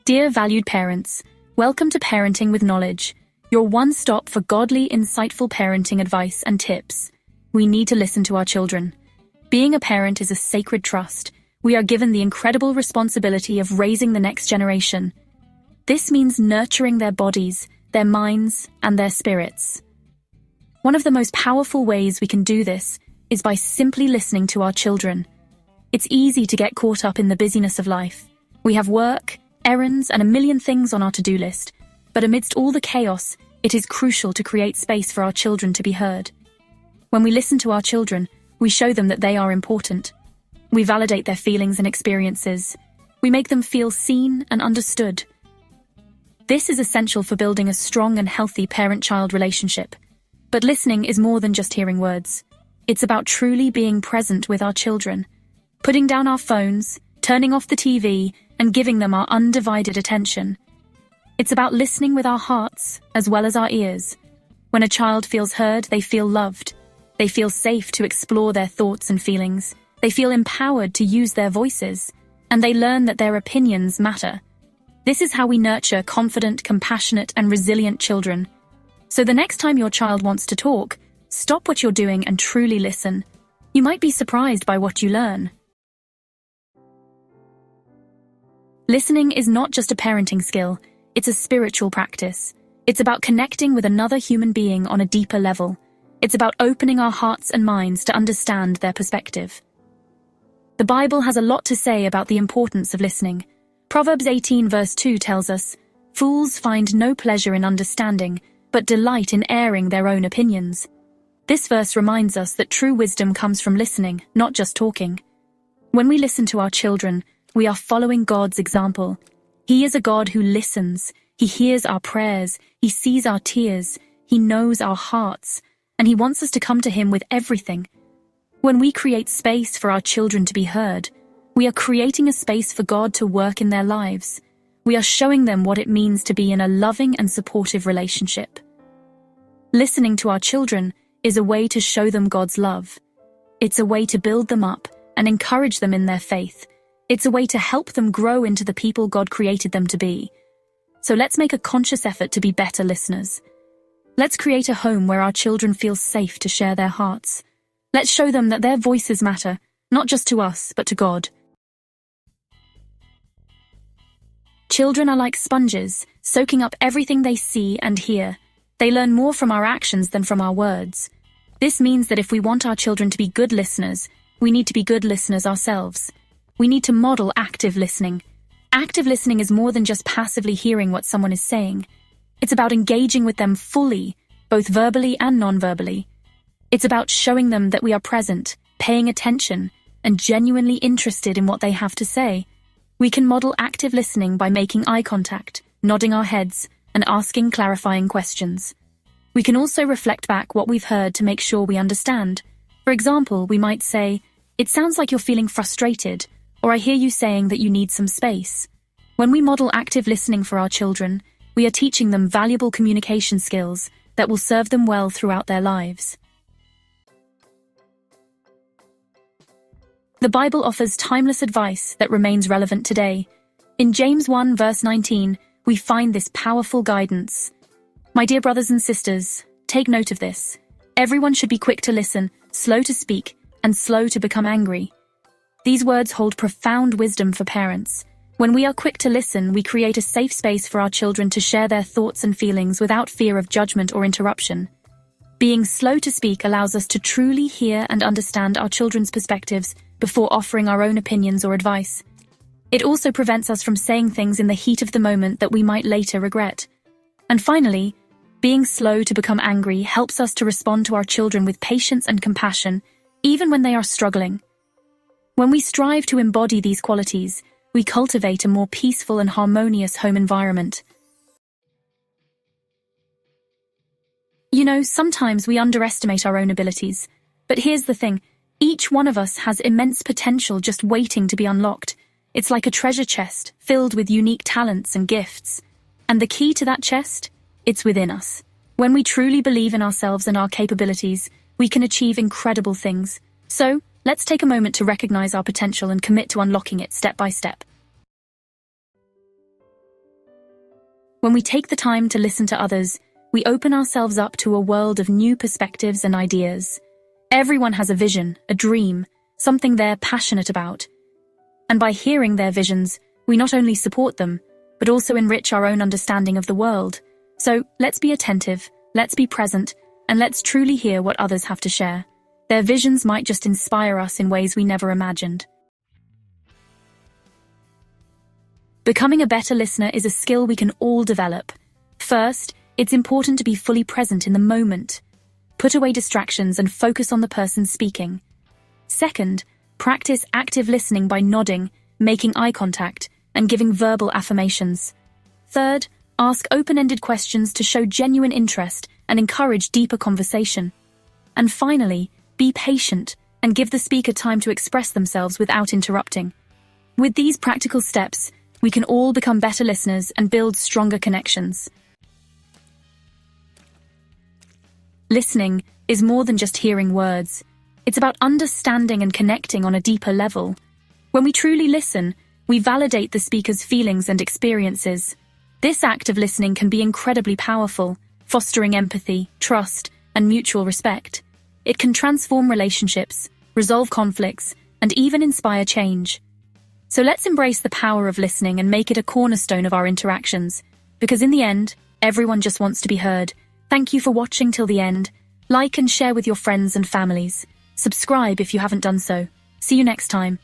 Dear valued parents, welcome to Parenting with Knowledge, your one-stop for godly, insightful parenting advice and tips. We need to listen to our children. Being a parent is a sacred trust. We are given the incredible responsibility of raising the next generation. This means nurturing their bodies, their minds, and their spirits. One of the most powerful ways we can do this is by simply listening to our children. It's easy to get caught up in the busyness of life. We have work, errands, and a million things on our to-do list. But amidst all the chaos, it is crucial to create space for our children to be heard. When we listen to our children, we show them that they are important. We validate their feelings and experiences. We make them feel seen and understood. This is essential for building a strong and healthy parent-child relationship. But listening is more than just hearing words. It's about truly being present with our children, putting down our phones, turning off the TV, and giving them our undivided attention. It's about listening with our hearts as well as our ears. When a child feels heard, they feel loved. They feel safe to explore their thoughts and feelings. They feel empowered to use their voices, and they learn that their opinions matter. This is how we nurture confident, compassionate, and resilient children. So the next time your child wants to talk, stop what you're doing and truly listen. You might be surprised by what you learn. Listening is not just a parenting skill, it's a spiritual practice. It's about connecting with another human being on a deeper level. It's about opening our hearts and minds to understand their perspective. The Bible has a lot to say about the importance of listening. Proverbs 18 verse 2 tells us, "Fools find no pleasure in understanding, but delight in airing their own opinions." This verse reminds us that true wisdom comes from listening, not just talking. When we listen to our children, we are following God's example. He is a God who listens. He hears our prayers. He sees our tears. He knows our hearts. And He wants us to come to Him with everything. When we create space for our children to be heard, we are creating a space for God to work in their lives. We are showing them what it means to be in a loving and supportive relationship. Listening to our children is a way to show them God's love. It's a way to build them up and encourage them in their faith. It's a way to help them grow into the people God created them to be. So let's make a conscious effort to be better listeners. Let's create a home where our children feel safe to share their hearts. Let's show them that their voices matter, not just to us, but to God. Children are like sponges, soaking up everything they see and hear. They learn more from our actions than from our words. This means that if we want our children to be good listeners, we need to be good listeners ourselves. We need to model active listening. Active listening is more than just passively hearing what someone is saying. It's about engaging with them fully, both verbally and non-verbally. It's about showing them that we are present, paying attention, and genuinely interested in what they have to say. We can model active listening by making eye contact, nodding our heads, and asking clarifying questions. We can also reflect back what we've heard to make sure we understand. For example, we might say, "It sounds like you're feeling frustrated," or "I hear you saying that you need some space." When we model active listening for our children, we are teaching them valuable communication skills that will serve them well throughout their lives. The Bible offers timeless advice that remains relevant today. In James 1 verse 19, we find this powerful guidance. My dear brothers and sisters, take note of this. Everyone should be quick to listen, slow to speak, and slow to become angry. These words hold profound wisdom for parents. When we are quick to listen, we create a safe space for our children to share their thoughts and feelings without fear of judgment or interruption. Being slow to speak allows us to truly hear and understand our children's perspectives before offering our own opinions or advice. It also prevents us from saying things in the heat of the moment that we might later regret. And finally, being slow to become angry helps us to respond to our children with patience and compassion, even when they are struggling. When we strive to embody these qualities, we cultivate a more peaceful and harmonious home environment. You know, sometimes we underestimate our own abilities. But here's the thing. Each one of us has immense potential just waiting to be unlocked. It's like a treasure chest filled with unique talents and gifts. And the key to that chest? It's within us. When we truly believe in ourselves and our capabilities, we can achieve incredible things. So, let's take a moment to recognize our potential and commit to unlocking it step by step. When we take the time to listen to others, we open ourselves up to a world of new perspectives and ideas. Everyone has a vision, a dream, something they're passionate about. And by hearing their visions, we not only support them, but also enrich our own understanding of the world. So let's be attentive, let's be present, and let's truly hear what others have to share. Their visions might just inspire us in ways we never imagined. Becoming a better listener is a skill we can all develop. First, it's important to be fully present in the moment. Put away distractions and focus on the person speaking. Second, practice active listening by nodding, making eye contact, and giving verbal affirmations. Third, ask open-ended questions to show genuine interest and encourage deeper conversation. And finally, be patient and give the speaker time to express themselves without interrupting. With these practical steps, we can all become better listeners and build stronger connections. Listening is more than just hearing words. It's about understanding and connecting on a deeper level. When we truly listen, we validate the speaker's feelings and experiences. This act of listening can be incredibly powerful, fostering empathy, trust, and mutual respect. It can transform relationships, resolve conflicts, and even inspire change. So let's embrace the power of listening and make it a cornerstone of our interactions, because in the end, everyone just wants to be heard. Thank you for watching till the end. Like and share with your friends and families. Subscribe if you haven't done so. See you next time.